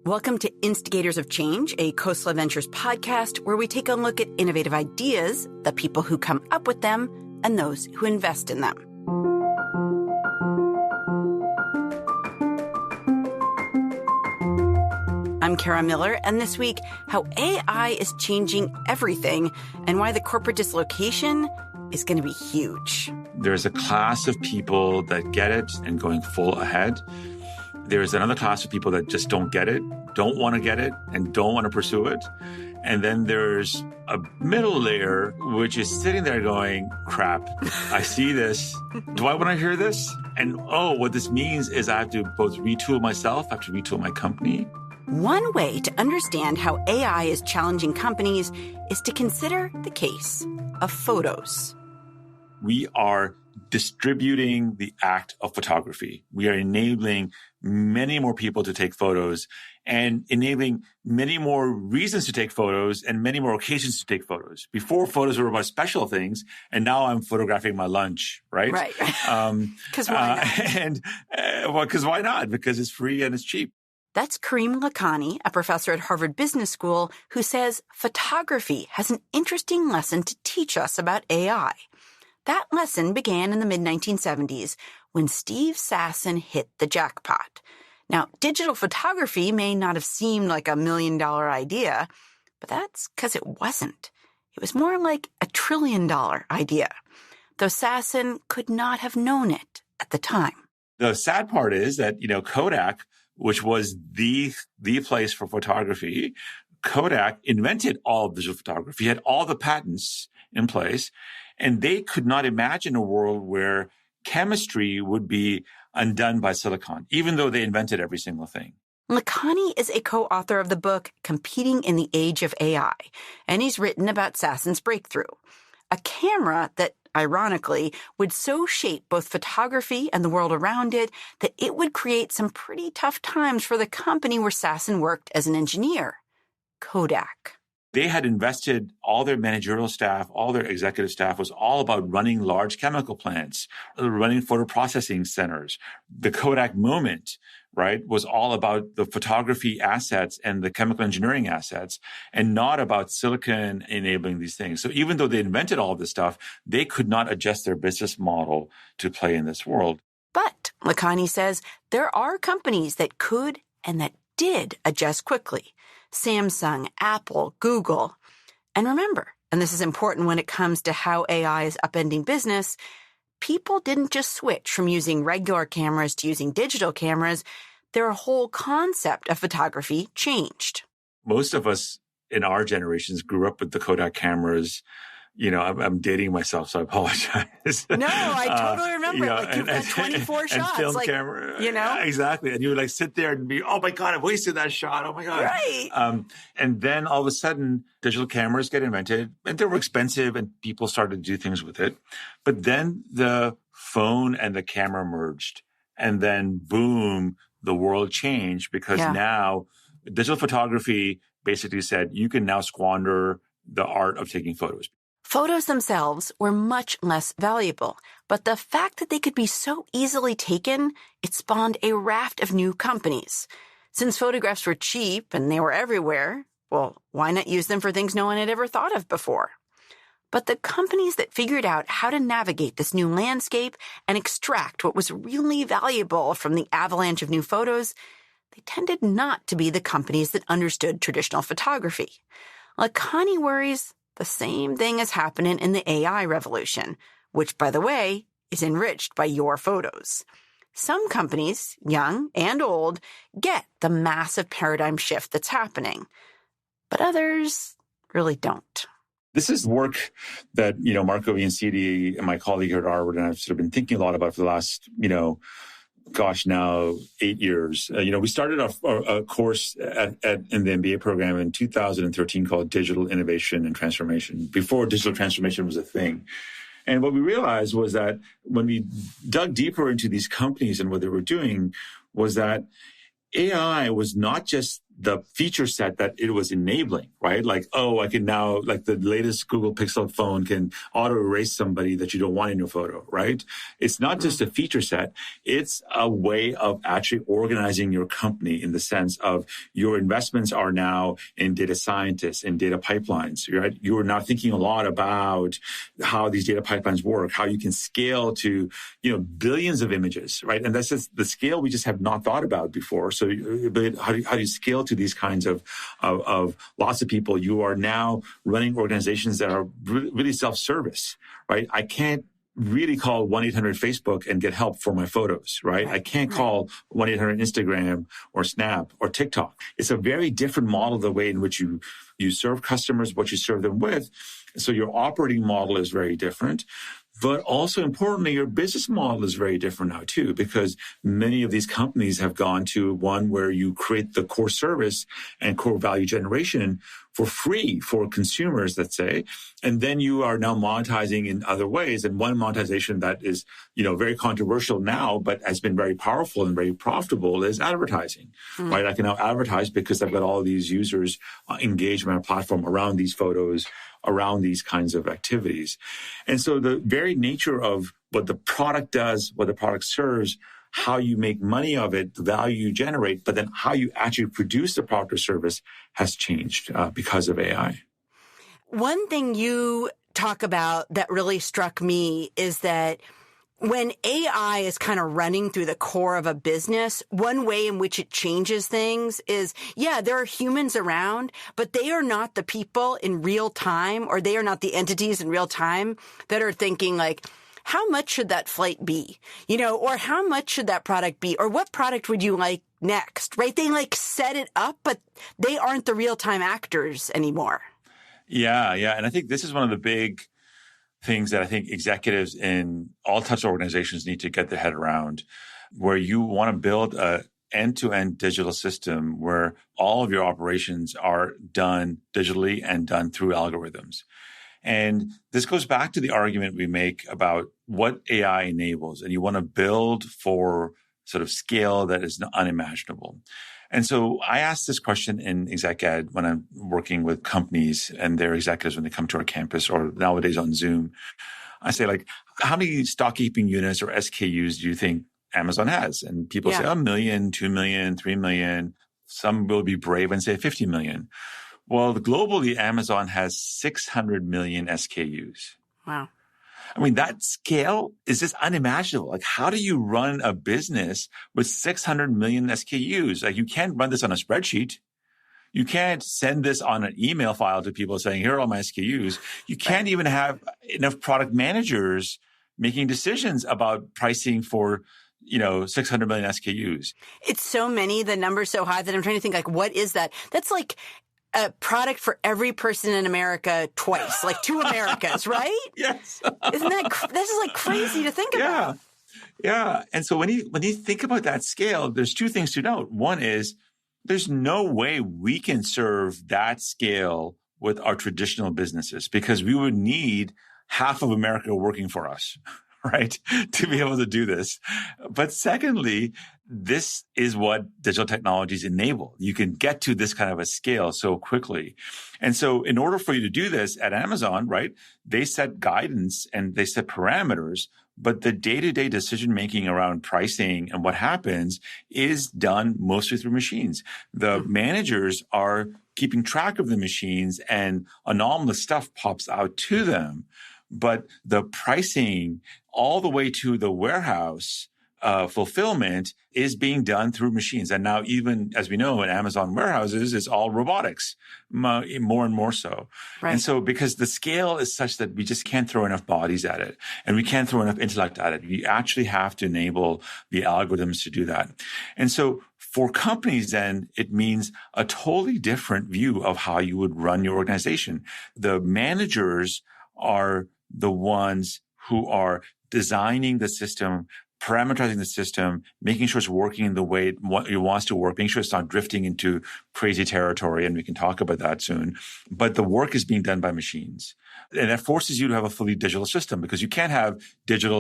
Welcome to Instigators of Change, a Khosla Ventures podcast where we take a look at innovative ideas, the people who come up with them, and those who invest in them. I'm Kara Miller, and this week, how AI is changing everything and why the corporate dislocation is going to be huge. There's a class of people that get it and going full ahead. There's another class of people that just don't get it, don't want to get it, and don't want to pursue it. And then there's a middle layer, which is sitting there going, crap, I see this. Do I want to hear this? And what this means is I have to both retool myself, I have to retool my company. One way to understand how AI is challenging companies is to consider the case of photos. We are distributing the act of photography. We are enabling many more people to take photos and enabling many more reasons to take photos and many more occasions to take photos. Before, photos were about special things, and now I'm photographing my lunch, right? Right. Because why not? Because why not? Because it's free and it's cheap. That's Karim Lakhani, a professor at Harvard Business School, who says photography has an interesting lesson to teach us about AI. That lesson began in the mid-1970s when Steve Sasson hit the jackpot. Now, digital photography may not have seemed like $1 million idea, but that's because it wasn't. It was more like $1 trillion idea, though Sasson could not have known it at the time. The sad part is that, Kodak, which was the place for photography, Kodak invented all of digital photography, had all the patents in place, and they could not imagine a world where chemistry would be undone by silicon, even though they invented every single thing. Lakhani is a co-author of the book Competing in the Age of AI, and he's written about Sasson's breakthrough, a camera that, ironically, would so shape both photography and the world around it that it would create some pretty tough times for the company where Sasson worked as an engineer, Kodak. They had invested all their managerial staff, all their executive staff was all about running large chemical plants, running photo processing centers. The Kodak moment, right, was all about the photography assets and the chemical engineering assets and not about silicon enabling these things. So even though they invented all of this stuff, they could not adjust their business model to play in this world. But, Lakhani says, there are companies that could and that did adjust quickly. Samsung, Apple, Google. And remember, and this is important when it comes to how AI is upending business, people didn't just switch from using regular cameras to using digital cameras. Their whole concept of photography changed. Most of us in our generations grew up with the Kodak cameras. I'm dating myself, so I apologize. No, I totally remember. You've got 24 shots. And film camera. Exactly. And you would sit there and be, oh my God, I wasted that shot. Oh my God. Right. And then all of a sudden, digital cameras get invented and they were expensive and people started to do things with it. But then the phone and the camera merged. And then boom, the world changed because now digital photography basically said you can now squander the art of taking photos. Photos themselves were much less valuable, but the fact that they could be so easily taken, it spawned a raft of new companies. Since photographs were cheap and they were everywhere, well, why not use them for things no one had ever thought of before? But the companies that figured out how to navigate this new landscape and extract what was really valuable from the avalanche of new photos, they tended not to be the companies that understood traditional photography. Lakhani worries the same thing is happening in the AI revolution, which, by the way, is enriched by your photos. Some companies, young and old, get the massive paradigm shift that's happening, but others really don't. This is work that, Marco Iancidi and my colleague here at Harvard and I've sort of been thinking a lot about for the last, now 8 years. We started a course in the MBA program in 2013 called Digital Innovation and Transformation, before digital transformation was a thing. And what we realized was that when we dug deeper into these companies and what they were doing was that AI was not just the feature set that it was enabling, right? Like, oh, I can now, like the latest Google Pixel phone can auto erase somebody that you don't want in your photo, right? It's not just a feature set. It's a way of actually organizing your company in the sense of your investments are now in data scientists and data pipelines, right? You're now thinking a lot about how these data pipelines work, how you can scale to, billions of images, right? And that's just the scale we just have not thought about before. So how do you scale to these kinds of lots of people? You are now running organizations that are really self-service, right? I can't really call 1-800-Facebook and get help for my photos, right? I can't call 1-800 Instagram or Snap or TikTok. It's a very different model, the way in which you serve customers, what you serve them with. So your operating model is very different. But also importantly, your business model is very different now too, because many of these companies have gone to one where you create the core service and core value generation for free for consumers, let's say, and then you are now monetizing in other ways. And one monetization that is, very controversial now, but has been very powerful and very profitable is advertising, right? I can now advertise because I've got all these users engaged on my platform around these photos, around these kinds of activities. And so the very nature of what the product does, what the product serves, how you make money of it, the value you generate, but then how you actually produce the product or service has changed because of AI. One thing you talk about that really struck me is that when AI is kind of running through the core of a business, one way in which it changes things is, there are humans around, but they are not the people in real time, or they are not the entities in real time that are thinking like, how much should that flight be? Or how much should that product be? Or what product would you like next, right? They set it up, but they aren't the real-time actors anymore. Yeah. And I think this is one of the big things that I think executives in all types of organizations need to get their head around, where you want to build a end-to-end digital system where all of your operations are done digitally and done through algorithms. And this goes back to the argument we make about what AI enables, and you want to build for sort of scale that is unimaginable. And so I ask this question in exec ed when I'm working with companies and their executives when they come to our campus, or nowadays on Zoom. I say, how many stock keeping units or SKUs do you think Amazon has? And people say, 1 million, 2 million, 3 million. Some will be brave and say 50 million. Well, globally, Amazon has 600 million SKUs. Wow. I mean, that scale is just unimaginable. How do you run a business with 600 million SKUs? You can't run this on a spreadsheet. You can't send this on an email file to people saying, here are all my SKUs. You can't even have enough product managers making decisions about pricing for 600 million SKUs. It's so many, the number's so high that I'm trying to think, what is that? That's like a product for every person in America twice, like 2 Americas, right? Yes. Isn't that, this is crazy to think about. Yeah. And so when you think about that scale, there's 2 things to note. One is there's no way we can serve that scale with our traditional businesses, because we would need half of America working for us, right, to be able to do this. But secondly, this is what digital technologies enable. You can get to this kind of a scale so quickly. And so in order for you to do this at Amazon, right, they set guidance and they set parameters, but the day-to-day decision-making around pricing and what happens is done mostly through machines. The managers are keeping track of the machines and anomalous stuff pops out to them. But the pricing all the way to the warehouse fulfillment is being done through machines. And now, even as we know, in Amazon warehouses, it's all robotics, more and more so. Right. And so because the scale is such that we just can't throw enough bodies at it, and we can't throw enough intellect at it. We actually have to enable the algorithms to do that. And so for companies, then, it means a totally different view of how you would run your organization. The managers are the ones who are designing the system, parameterizing the system, making sure it's working in the way it wants to work, making sure it's not drifting into crazy territory, and we can talk about that soon. But the work is being done by machines. And that forces you to have a fully digital system, because you can't have digital,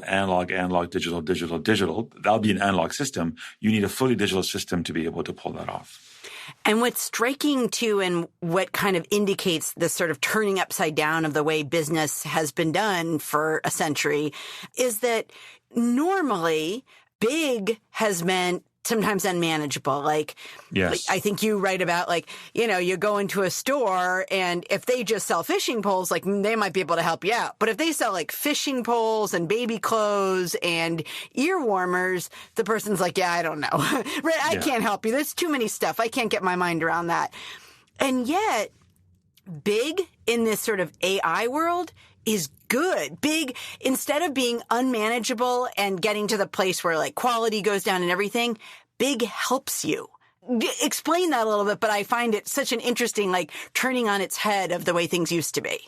analog, digital. That'll be an analog system. You need a fully digital system to be able to pull that off. And what's striking too, and what kind of indicates this sort of turning upside down of the way business has been done for a century, is that normally big has meant sometimes unmanageable. Yes. I think you write about you go into a store and if they just sell fishing poles, they might be able to help you out. But if they sell fishing poles and baby clothes and ear warmers, the person's like, yeah, I don't know. Right? I can't help you. There's too many stuff. I can't get my mind around that. And yet big in this sort of AI world is good. Big, instead of being unmanageable and getting to the place where quality goes down and everything, big helps you. Explain that a little bit, but I find it such an interesting, turning on its head of the way things used to be.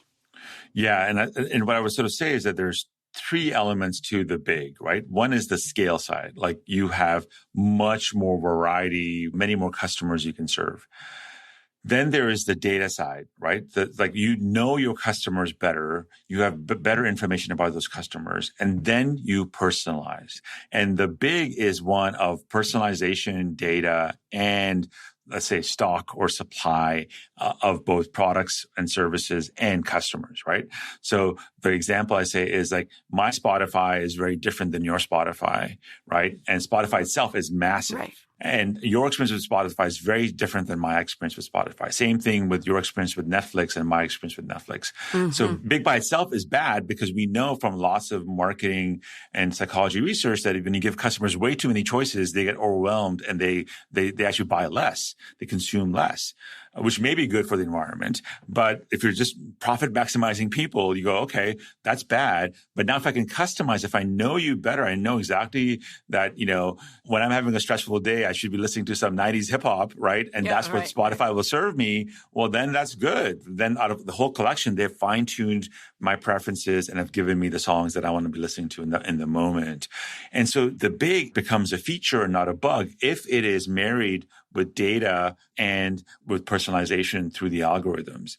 Yeah. And what I would sort of say is that there's three elements to the big, right? One is the scale side. You have much more variety, many more customers you can serve. Then there is the data side, right? You know your customers better. You have better information about those customers. And then you personalize. And the big is one of personalization, data, and let's say stock or supply of both products and services and customers, right? So the example I say is my Spotify is very different than your Spotify, right? And Spotify itself is massive. Right. And your experience with Spotify is very different than my experience with Spotify. Same thing with your experience with Netflix and my experience with Netflix. Mm-hmm. So big by itself is bad because we know from lots of marketing and psychology research that when you give customers way too many choices, they get overwhelmed and they actually buy less. They consume less, which may be good for the environment. But if you're just profit maximizing people, you go, okay, that's bad. But now if I can customize, if I know you better, I know exactly that, when I'm having a stressful day, I should be listening to some 90s hip hop, right? And that's what Spotify will serve me. Well, then that's good. Then out of the whole collection, they've fine-tuned my preferences and have given me the songs that I want to be listening to in the moment. And so the big becomes a feature and not a bug if it is married with data and with personalization through the algorithms.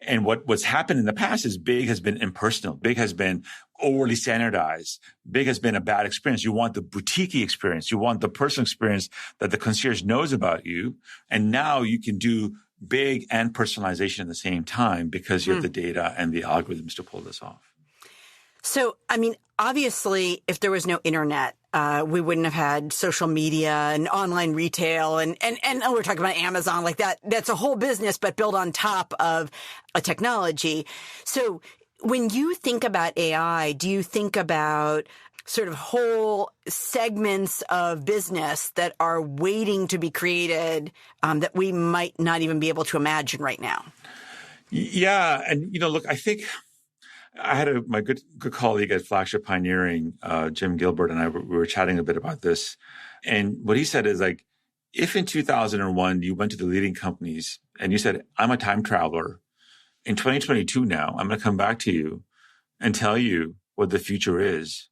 And what's happened in the past is big has been impersonal. Big has been overly standardized. Big has been a bad experience. You want the boutique experience. You want the personal experience that the concierge knows about you. And now you can do big and personalization at the same time because you have the data and the algorithms to pull this off. So, obviously, if there was no internet, we wouldn't have had social media and online retail and we're talking about Amazon like that. That's a whole business, but built on top of a technology. So when you think about AI, do you think about sort of whole segments of business that are waiting to be created that we might not even be able to imagine right now? Yeah. And, look, I think I had my good colleague at Flagship Pioneering, Jim Gilbert, and we were chatting a bit about this. And what he said is if in 2001 you went to the leading companies and you said, I'm a time traveler, in 2022 now, I'm going to come back to you and tell you what the future is.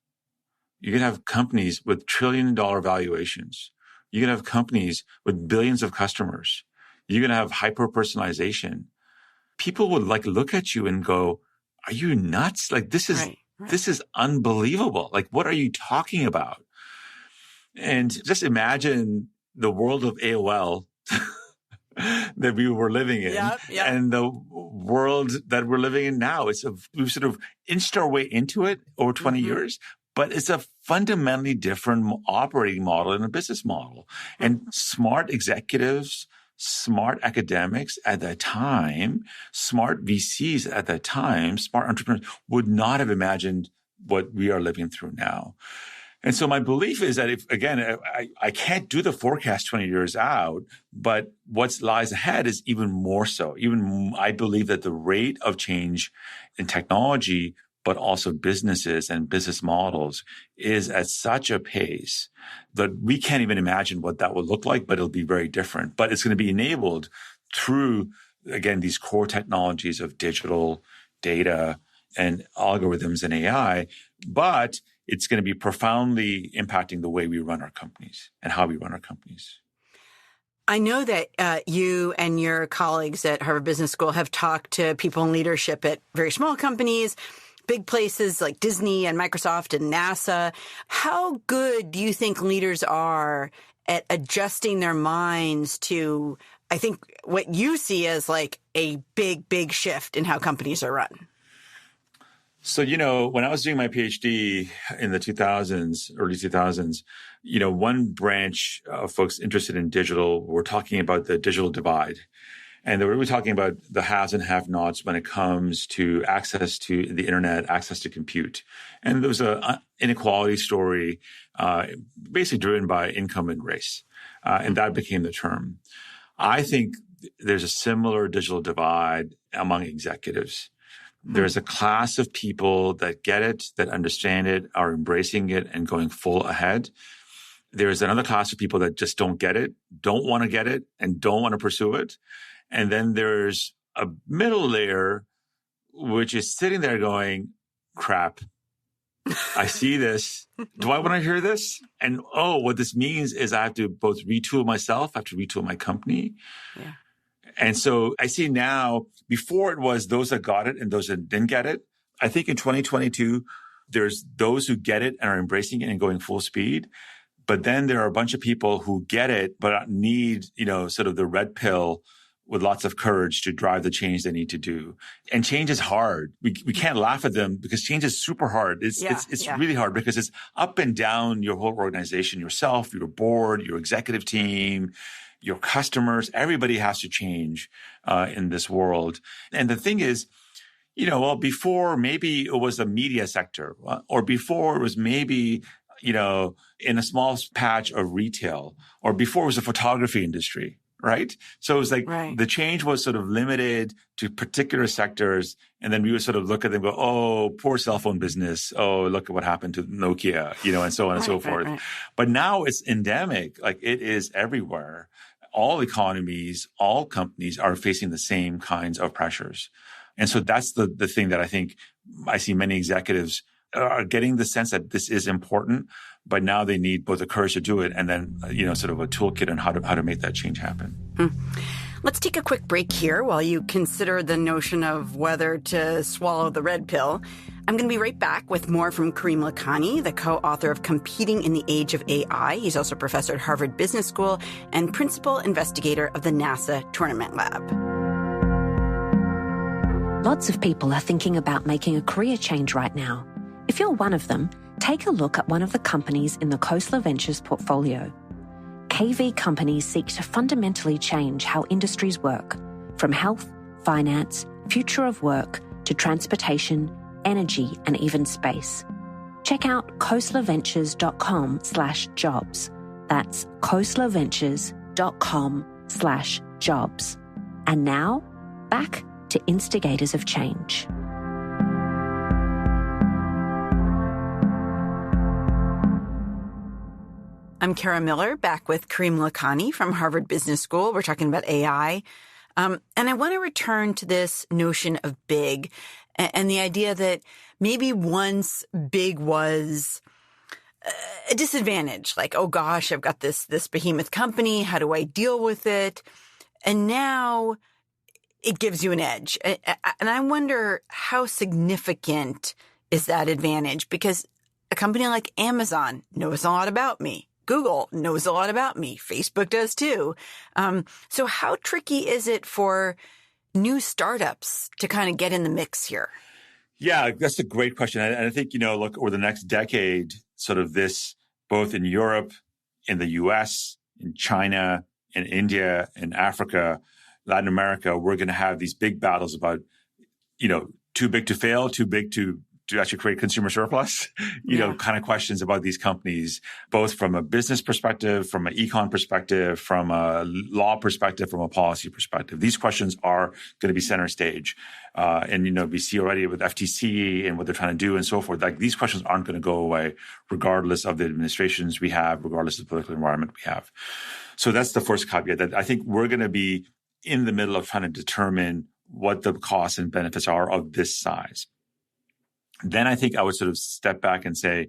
You're going to have companies with trillion-dollar valuations. You're going to have companies with billions of customers. You're going to have hyper-personalization. People would look at you and go, are you nuts? This is unbelievable. What are you talking about? And just imagine the world of AOL that we were living in and the world that we're living in now. We've sort of inched our way into it over 20 years, but it's a fundamentally different operating model and a business model. And smart executives, smart academics at that time, smart VCs at that time, smart entrepreneurs would not have imagined what we are living through now. And so my belief is that I can't do the forecast 20 years out, but what lies ahead is even more so. I believe that the rate of change in technology, but also businesses and business models is at such a pace that we can't even imagine what that will look like, but it'll be very different. But it's going to be enabled through, again, these core technologies of digital data and algorithms and AI, but it's going to be profoundly impacting the way we run our companies and how we run our companies. I know that you and your colleagues at Harvard Business School have talked to people in leadership at very small companies, big places like Disney and Microsoft and NASA. How good do you think leaders are at adjusting their minds to I think what you see as like a big, big shift in how companies are run. So, when I was doing my PhD in the 2000s, early 2000s, one branch of folks interested in digital were talking about the digital divide. And they were really talking about the haves and have-nots when it comes to access to the internet, access to compute. And there was an inequality story basically driven by income and race. And that became the term. I think there's a similar digital divide among executives. There's a class of people that get it, that understand it, are embracing it and going full ahead. There's another class of people that just don't get it, don't want to get it, and don't want to pursue it. And then there's a middle layer, which is sitting there going, crap, I see this. Do I want to hear this? And what this means is I have to both retool myself, I have to retool my company. Yeah. And so I see now, before it was those that got it and those that didn't get it. I think in 2022, there's those who get it and are embracing it and going full speed. But then there are a bunch of people who get it, but need, sort of the red pill with lots of courage to drive the change they need to do. And change is hard. We can't laugh at them because change is super hard. It's really hard because it's up and down your whole organization, yourself, your board, your executive team, your customers. Everybody has to change in this world. And the thing is, before maybe it was the media sector, or before it was maybe, in a small patch of retail, or before it was the photography industry. Right. So it was like the change was sort of limited to particular sectors. And then we would sort of look at them and go, oh, poor cell phone business. Oh, look at what happened to Nokia, and so on and so forth. Right. But now it's endemic. Like it is everywhere. All economies, all companies are facing the same kinds of pressures. And so that's the thing that I think I see many executives are getting the sense that this is important, but now they need both the courage to do it and then, sort of a toolkit on how to make that change happen. Let's take a quick break here while you consider the notion of whether to swallow the red pill. I'm going to be right back with more from Karim Lakhani, the co-author of Competing in the Age of AI. He's also professor at Harvard Business School and principal investigator of the NASA Tournament Lab. Lots of people are thinking about making a career change right now. If you're one of them, take a look at one of the companies in the Khosla Ventures portfolio. KV companies seek to fundamentally change how industries work, from health, finance, future of work, to transportation, energy, and even space. Check out khoslaventures.com/jobs. That's khoslaventures.com/jobs. And now, back to Instigators of Change. I'm Kara Miller, back with Karim Lakhani from Harvard Business School. We're talking about AI. And I want to return to this notion of big and the idea that maybe once big was a disadvantage. Like, oh gosh, I've got this behemoth company. How do I deal with it? And now it gives you an edge. And I wonder how significant is that advantage? Because a company like Amazon knows a lot about me. Google knows a lot about me. Facebook does too. So how tricky is it for new startups to kind of get in the mix here? Yeah, that's a great question. And I think, look, over the next decade, sort of this, both in Europe, in the US, in China, in India, in Africa, Latin America, we're going to have these big battles about, too big to fail, too big to actually create consumer surplus, kind of questions about these companies, both from a business perspective, from an econ perspective, from a law perspective, from a policy perspective. These questions are going to be center stage. And we see already with FTC and what they're trying to do and so forth, like these questions aren't going to go away regardless of the administrations we have, regardless of the political environment we have. So that's the first caveat, that I think we're going to be in the middle of trying to determine what the costs and benefits are of this size. Then I think I would sort of step back and say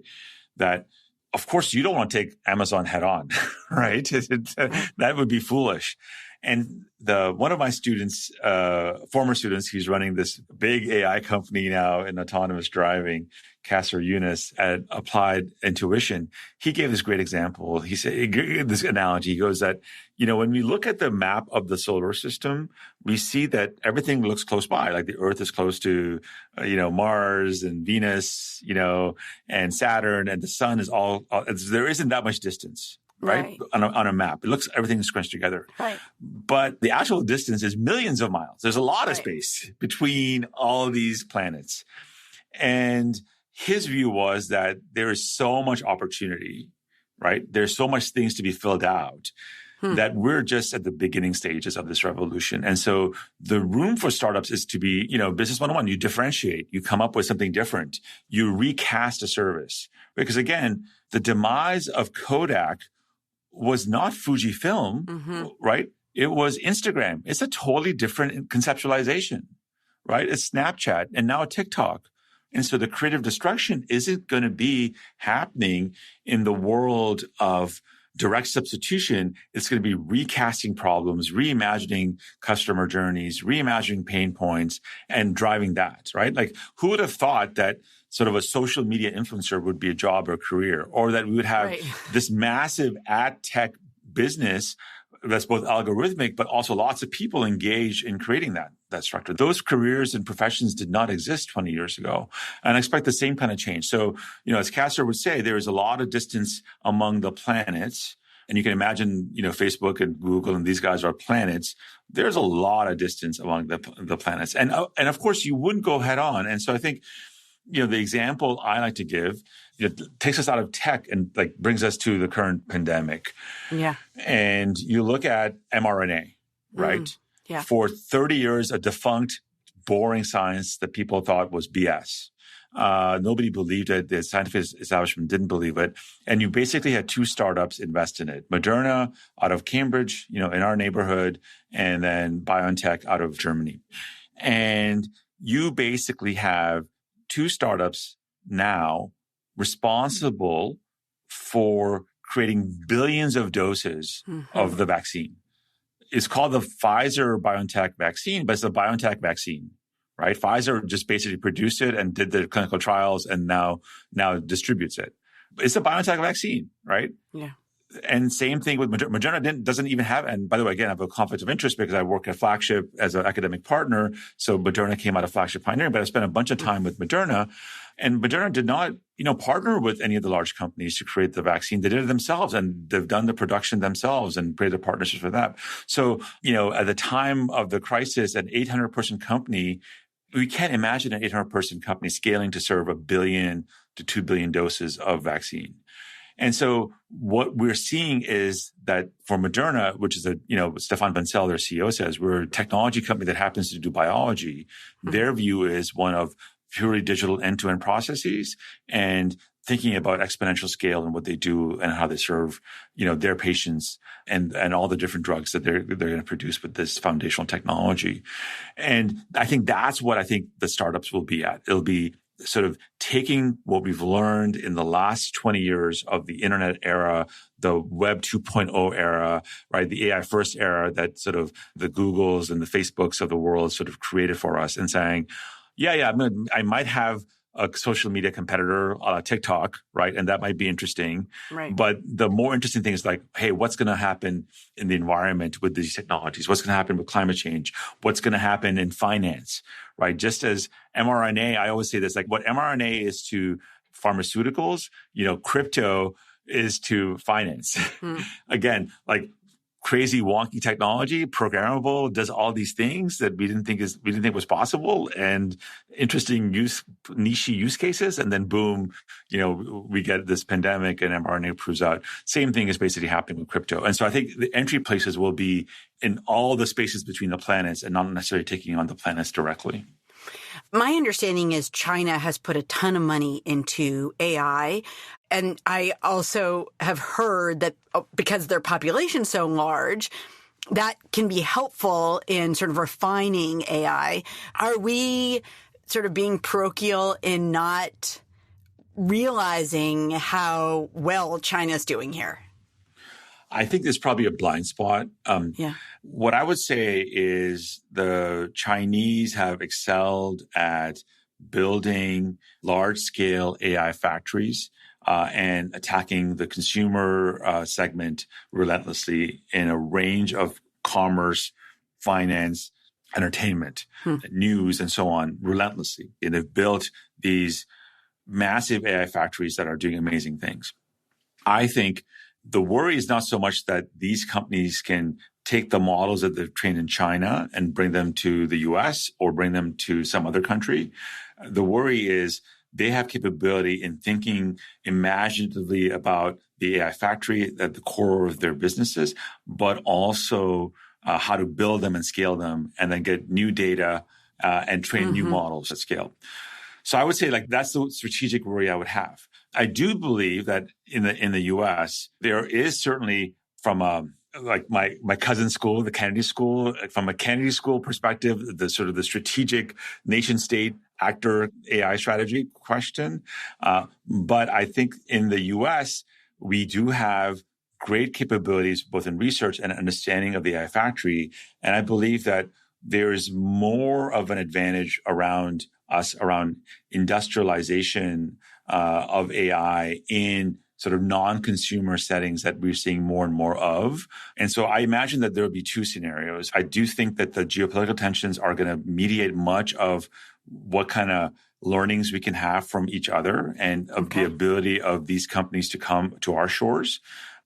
that, of course, you don't want to take Amazon head on, right? That would be foolish. And one of my students, former students, he's running this big AI company now in autonomous driving, Kasser Yunus at Applied Intuition. He gave this great example. He said this analogy. He goes that, when we look at the map of the solar system, we see that everything looks close by. Like the Earth is close to, Mars and Venus, and Saturn, and the sun is there isn't that much distance. Right? On a map. It looks, everything is scrunched together. Right. But the actual distance is millions of miles. There's a lot of space between all these planets. And his view was that there is so much opportunity, right? There's so much things to be filled out that we're just at the beginning stages of this revolution. And so the room for startups is to be, business 101. You differentiate, you come up with something different, you recast a service. Because again, the demise of Kodak was not Fujifilm, right? It was Instagram. It's a totally different conceptualization, right? It's Snapchat and now TikTok. And so the creative destruction isn't going to be happening in the world of direct substitution. It's going to be recasting problems, reimagining customer journeys, reimagining pain points, and driving that, right? Like, who would have thought that sort of a social media influencer would be a job or a career, or that we would have this massive ad tech business that's both algorithmic, but also lots of people engaged in creating that structure. Those careers and professions did not exist 20 years ago. And I expect the same kind of change. So, as Kasser would say, there is a lot of distance among the planets. And you can imagine, Facebook and Google and these guys are planets. There's a lot of distance among the planets. And of course, you wouldn't go head on. And so I think, the example I like to give, takes us out of tech and brings us to the current pandemic. Yeah. And you look at mRNA, right? Yeah. For 30 years, a defunct, boring science that people thought was BS. Nobody believed it. The scientific establishment didn't believe it. And you basically had two startups invest in it. Moderna out of Cambridge, in our neighborhood, and then BioNTech out of Germany. And you basically have two startups now responsible for creating billions of doses of the vaccine. It's called the Pfizer-BioNTech vaccine, but it's a BioNTech vaccine, right? Pfizer just basically produced it and did the clinical trials and now distributes it. It's a BioNTech vaccine, right? Yeah. And same thing with Moderna doesn't even have, and by the way, again, I have a conflict of interest because I work at Flagship as an academic partner. So Moderna came out of Flagship Pioneering, but I spent a bunch of time with Moderna. And Moderna did not, partner with any of the large companies to create the vaccine. They did it themselves, and they've done the production themselves and created partnerships for that. So, at the time of the crisis, an 800-person company, we can't imagine an 800-person company scaling to serve 1 billion to 2 billion doses of vaccine. And so what we're seeing is that for Moderna, which is Stefan Bancel, their CEO, says, we're a technology company that happens to do biology. Their view is one of purely digital end-to-end processes and thinking about exponential scale and what they do and how they serve, their patients and all the different drugs that they're going to produce with this foundational technology. And I think that's what I think the startups will be at. It'll be sort of taking what we've learned in the last 20 years of the internet era, the Web 2.0 era, right? The AI first era that sort of the Googles and the Facebooks of the world sort of created for us and saying, I might have a social media competitor, TikTok, right? And that might be interesting. Right. But the more interesting thing is hey, what's going to happen in the environment with these technologies? What's going to happen with climate change? What's going to happen in finance, right? Just as mRNA, I always say this, what mRNA is to pharmaceuticals, crypto is to finance. Again, crazy wonky technology, programmable, does all these things that we didn't think was possible, and interesting niche use cases, and then boom, we get this pandemic and mRNA proves out. Same thing is basically happening with crypto. And so I think the entry places will be in all the spaces between the planets and not necessarily taking on the planets directly. My understanding is China has put a ton of money into AI. And I also have heard that because their population's so large, that can be helpful in sort of refining AI. Are we sort of being parochial in not realizing how well China's doing here? I think there's probably a blind spot. Yeah. What I would say is the Chinese have excelled at building large-scale AI factories and attacking the consumer segment relentlessly in a range of commerce, finance, entertainment, news, and so on relentlessly. And they've built these massive AI factories that are doing amazing things. I think the worry is not so much that these companies can take the models that they've trained in China and bring them to the US or bring them to some other country. The worry is they have capability in thinking imaginatively about the AI factory at the core of their businesses, but also how to build them and scale them and then get new data and train new models at scale. So I would say like that's the strategic worry I would have. I do believe that in the US, there is certainly from like my cousin's school, the Kennedy School, from a Kennedy School perspective, the sort of the strategic nation state actor AI strategy question. But I think in the US, we do have great capabilities, both in research and understanding of the AI factory. And I believe that there is more of an advantage around us, around industrialization of AI in sort of non-consumer settings that we're seeing more and more of. And so I imagine that there will be two scenarios. I do think that the geopolitical tensions are going to mediate much of what kind of learnings we can have from each other and of the ability of these companies to come to our shores.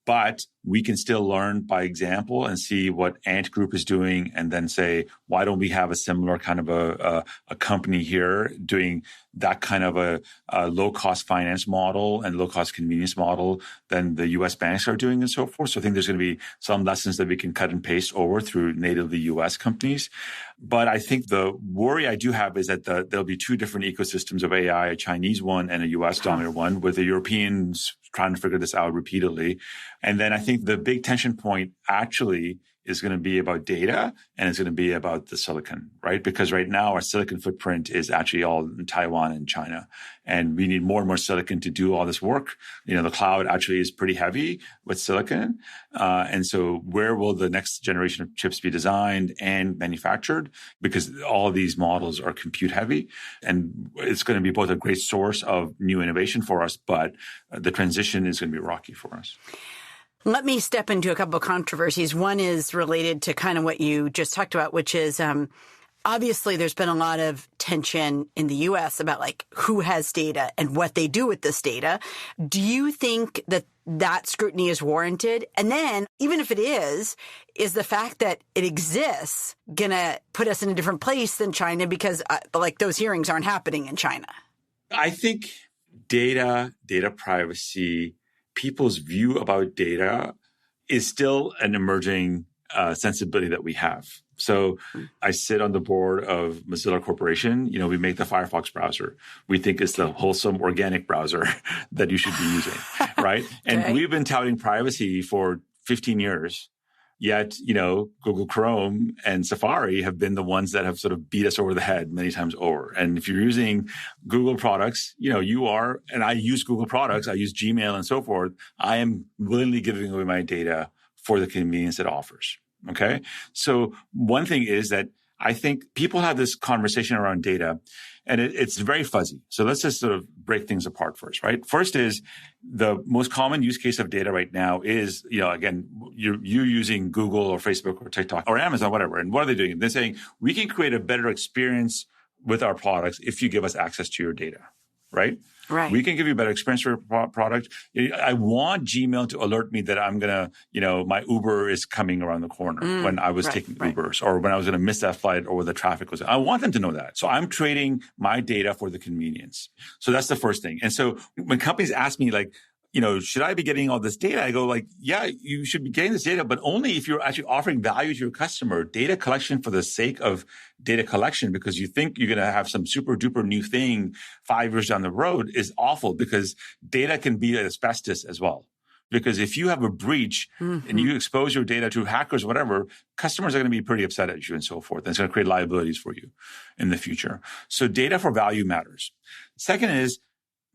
But we can still learn by example and see what Ant Group is doing and then say, why don't we have a similar kind of a company here doing that kind of a low-cost finance model and low-cost convenience model than the U.S. banks are doing and so forth. So I think there's going to be some lessons that we can cut and paste over through natively U.S. companies. But I think the worry I do have is that there'll be two different ecosystems of AI, a Chinese one and a U.S. dominant one, with the Europeans trying to figure this out repeatedly. And then I think the big tension point actually is going to be about data and it's going to be about the silicon, right? Because right now our silicon footprint is actually all in Taiwan and China. And we need more and more silicon to do all this work. You know, the cloud actually is pretty heavy with silicon. And so where will the next generation of chips be designed and manufactured? Because all of these models are compute heavy. And it's going to be both a great source of new innovation for us, but the transition is going to be rocky for us. Let me step into a couple of controversies. One is related to kind of what you just talked about, which is obviously there's been a lot of tension in the U.S. about like who has data and what they do with this data. Do you think that that scrutiny is warranted? And then even if it is the fact that it exists going to put us in a different place than China because like those hearings aren't happening in China? I think data privacy, people's view about data is still an emerging sensibility that we have. So I sit on the board of Mozilla Corporation. You know, we make the Firefox browser. We think it's the wholesome organic browser that you should be using, right? And we've been touting privacy for 15 years. Yet, you know, Google Chrome and Safari have been the ones that have sort of beat us over the head many times over. And if you're using Google products, you know, you are, and I use Google products, I use Gmail and so forth. I am willingly giving away my data for the convenience it offers. Okay. So one thing is that I think people have this conversation around data and it's very fuzzy. So let's just sort of break things apart first, right? First is the most common use case of data right now is, you know, again, you're using Google or Facebook or TikTok or Amazon, whatever. And what are they doing? They're saying we can create a better experience with our products if you give us access to your data, right? Right. We can give you a better experience for your product. I want Gmail to alert me that I'm going to, you know, my Uber is coming around the corner when I was taking Ubers or when I was going to miss that flight or when the traffic was. I want them to know that. So I'm trading my data for the convenience. So that's the first thing. And so when companies ask me like, you know, should I be getting all this data? I go like, yeah, you should be getting this data, but only if you're actually offering value to your customer. Data collection for the sake of data collection because you think you're going to have some super duper new thing 5 years down the road is awful because data can be asbestos as well. Because if you have a breach and you expose your data to hackers or whatever, customers are going to be pretty upset at you and so forth. And it's going to create liabilities for you in the future. So data for value matters. Second is,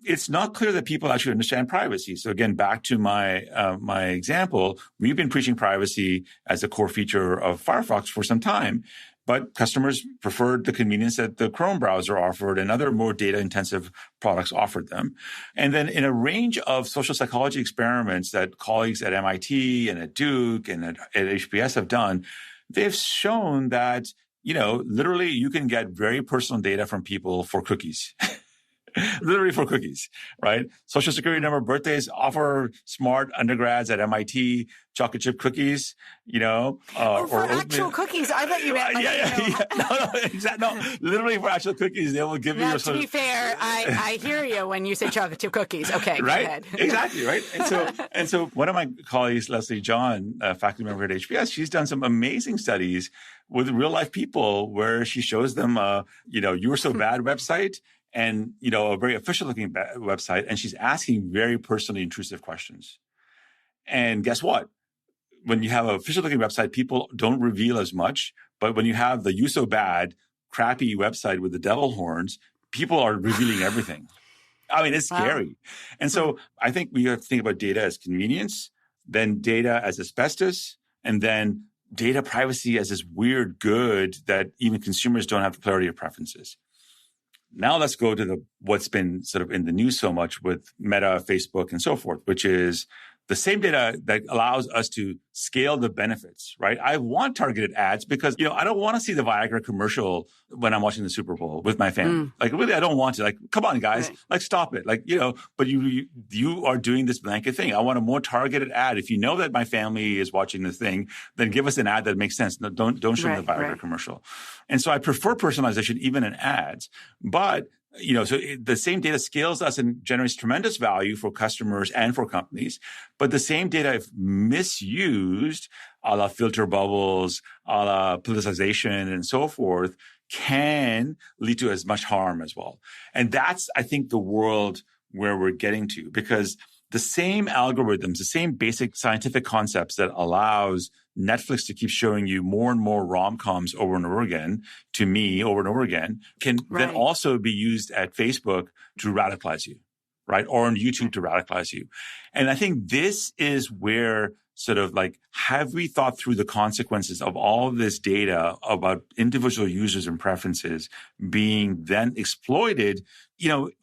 it's not clear that people actually understand privacy. So again, back to my example, we've been preaching privacy as a core feature of Firefox for some time, but customers preferred the convenience that the Chrome browser offered and other more data-intensive products offered them. And then in a range of social psychology experiments that colleagues at MIT and at Duke and at HBS have done, they've shown that, literally you can get very personal data from people for cookies. Literally for cookies, right? Social security number, birthdays, offer smart undergrads at MIT chocolate chip cookies, or actual cookies. I thought you meant No, exactly. No, literally for actual cookies, they will give you. To be fair, I hear you when you say chocolate chip cookies. Okay, right? Go ahead. Exactly, right? And so one of my colleagues, Leslie John, faculty member at HBS, she's done some amazing studies with real life people where she shows them, You Were So Bad website. And, a very official looking website. And she's asking very personally intrusive questions. And guess what? When you have an official looking website, people don't reveal as much. But when you have the You So Bad, crappy website with the devil horns, people are revealing everything. I mean, it's scary. And so I think we have to think about data as convenience, then data as asbestos, and then data privacy as this weird good that even consumers don't have clarity of preferences. Now let's go to what's been sort of in the news so much with Meta, Facebook, and so forth, which is the same data that allows us to scale the benefits, right? I want targeted ads because, I don't want to see the Viagra commercial when I'm watching the Super Bowl with my family. Like, really, I don't want to. Like, come on, guys. Right. Like, stop it. Like, but you are doing this blanket thing. I want a more targeted ad. If you know that my family is watching this thing, then give us an ad that makes sense. No, don't show me the Viagra commercial. And so I prefer personalization even in ads. But the same data scales us and generates tremendous value for customers and for companies. But the same data, if misused, a la filter bubbles, a la politicization and so forth, can lead to as much harm as well. And that's, I think, the world where we're getting to, because the same algorithms, the same basic scientific concepts that allows Netflix to keep showing you more and more rom-coms over and over again, to me over and over again, can then also be used at Facebook to radicalize you, right? Or on YouTube to radicalize you. And I think this is where sort of like, have we thought through the consequences of all of this data about individual users and preferences being then exploited?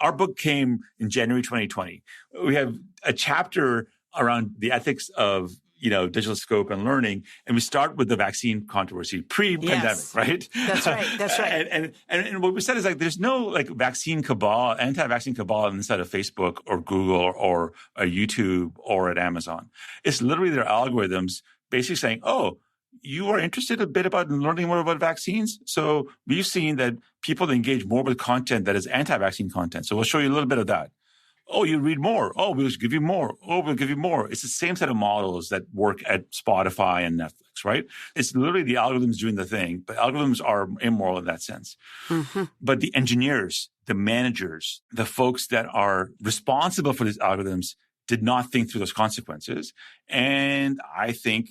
Our book came in January 2020. We have a chapter around the ethics of digital scope and learning. And we start with the vaccine controversy pre-pandemic, right? That's right. And what we said is like, there's no like vaccine cabal, anti-vaccine cabal inside of Facebook or Google or YouTube or at Amazon. It's literally their algorithms basically saying, oh, you are interested a bit about learning more about vaccines. So we've seen that people engage more with content that is anti-vaccine content. So we'll show you a little bit of that. Oh, you read more. Oh, we'll give you more. Oh, we'll give you more. It's the same set of models that work at Spotify and Netflix, right? It's literally the algorithms doing the thing, but algorithms are immoral in that sense. Mm-hmm. But the engineers, the managers, the folks that are responsible for these algorithms did not think through those consequences. And I think,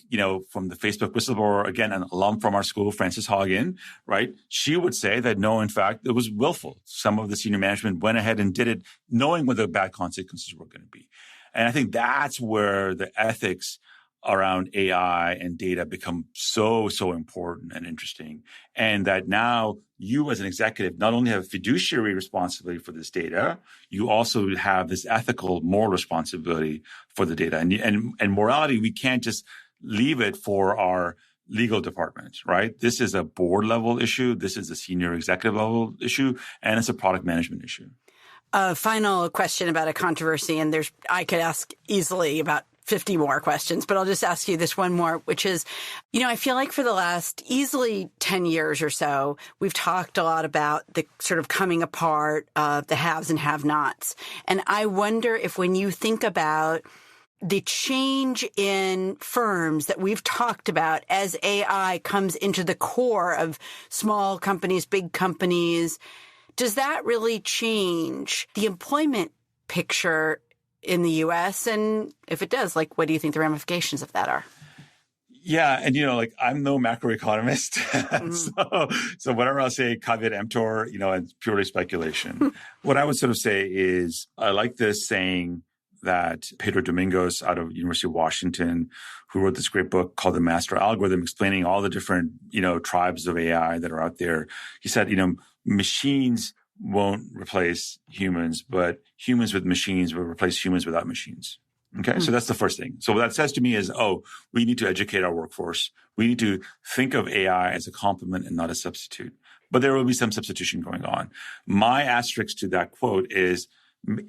from the Facebook whistleblower, again, an alum from our school, Frances Haugen, right? She would say that no, in fact, it was willful. Some of the senior management went ahead and did it knowing what the bad consequences were going to be. And I think that's where the ethics around AI and data become so important and interesting. And that now you as an executive not only have fiduciary responsibility for this data, you also have this ethical, moral responsibility for the data. And morality, we can't just leave it for our legal department, right? This is a board level issue. This is a senior executive level issue, and it's a product management issue. A final question about a controversy, and I could ask easily about 50 more questions, but I'll just ask you this one more, which is, I feel like for the last easily 10 years or so, we've talked a lot about the sort of coming apart of the haves and have-nots. And I wonder if when you think about the change in firms that we've talked about as AI comes into the core of small companies, big companies, does that really change the employment picture in the U.S.? And if it does, what do you think the ramifications of that are? Yeah. And, like I'm no macroeconomist. So whatever I'll say, caveat emptor, it's purely speculation. What I would sort of say is I like this saying that Pedro Domingos out of University of Washington, who wrote this great book called The Master Algorithm, explaining all the different, tribes of AI that are out there. He said, machines won't replace humans, but humans with machines will replace humans without machines. Okay. So that's the first thing. So what that says to me is, we need to educate our workforce. We need to think of AI as a complement and not a substitute. But there will be some substitution going on. My asterisk to that quote is,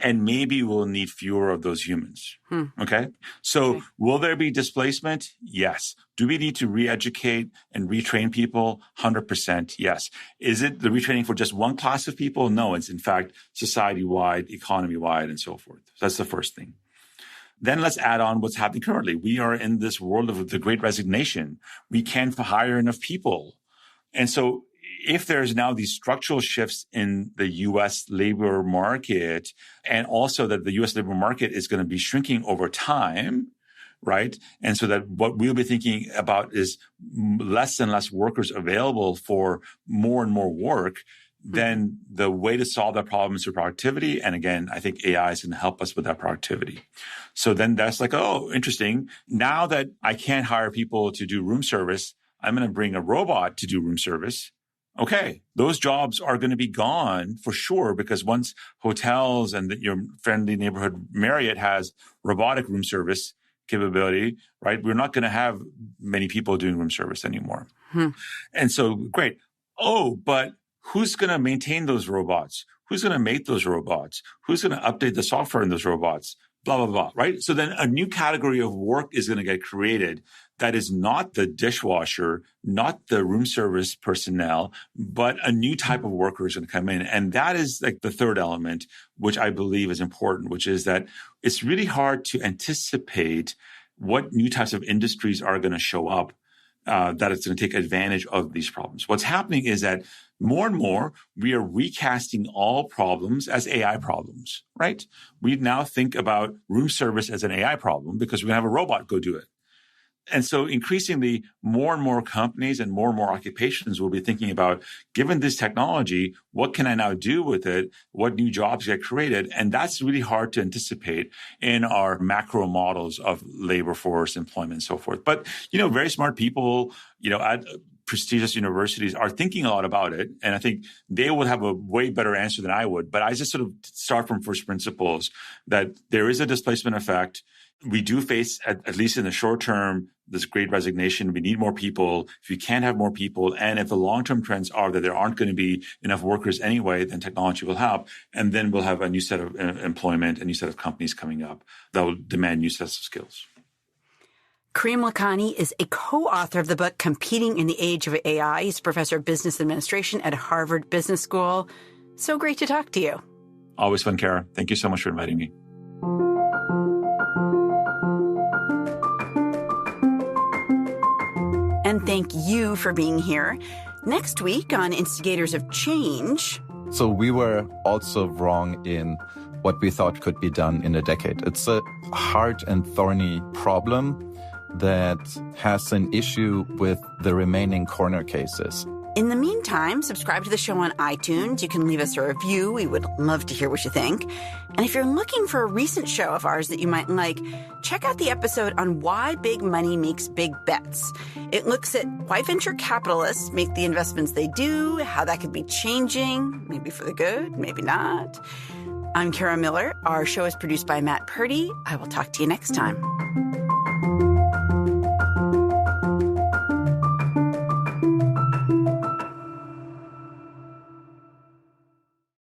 and maybe we'll need fewer of those humans. Okay. So will there be displacement? Yes. Do we need to re-educate and retrain people? 100% yes. Is it the retraining for just one class of people? No, it's in fact society-wide, economy-wide, and so forth. So that's the first thing. Then let's add on what's happening currently. We are in this world of the Great Resignation. We can't hire enough people. And so if there's now these structural shifts in the U.S. labor market, and also that the U.S. labor market is going to be shrinking over time, right? And so that what we'll be thinking about is less and less workers available for more and more work, then the way to solve that problem is through productivity. And again, I think AI is going to help us with that productivity. So then that's like, interesting. Now that I can't hire people to do room service, I'm going to bring a robot to do room service. Okay, those jobs are going to be gone for sure, because once hotels and your friendly neighborhood Marriott has robotic room service capability, right, we're not going to have many people doing room service anymore. And so, great. But who's going to maintain those robots? Who's going to make those robots? Who's going to update the software in those robots? Blah, blah, blah, right? So then a new category of work is going to get created that is not the dishwasher, not the room service personnel, but a new type of worker is going to come in. And that is like the third element, which I believe is important, which is that it's really hard to anticipate what new types of industries are going to show up that it's going to take advantage of these problems. What's happening is that more and more, we are recasting all problems as AI problems, right? We now think about room service as an AI problem because we're going to have a robot go do it. And so increasingly, more and more companies and more occupations will be thinking about, given this technology, what can I now do with it? What new jobs get created? And that's really hard to anticipate in our macro models of labor force, employment, and so forth. But, very smart people, at prestigious universities are thinking a lot about it. And I think they would have a way better answer than I would. But I just sort of start from first principles that there is a displacement effect. We do face, at least in the short term, this great resignation. We need more people. If you can't have more people, and if the long-term trends are that there aren't going to be enough workers anyway, then technology will help. And then we'll have a new set of employment, a new set of companies coming up that will demand new sets of skills. Karim Lakhani is a co-author of the book Competing in the Age of AI. He's professor of business administration at Harvard Business School. So great to talk to you. Always fun, Kara. Thank you so much for inviting me. And thank you for being here. Next week on Instigators of Change. So we were also wrong in what we thought could be done in a decade. It's a hard and thorny problem that has an issue with the remaining corner cases. In the meantime, subscribe to the show on iTunes. You can leave us a review. We would love to hear what you think. And if you're looking for a recent show of ours that you might like, check out the episode on why big money makes big bets. It looks at why venture capitalists make the investments they do, how that could be changing, maybe for the good, maybe not. I'm Kara Miller. Our show is produced by Matt Purdy. I will talk to you next time.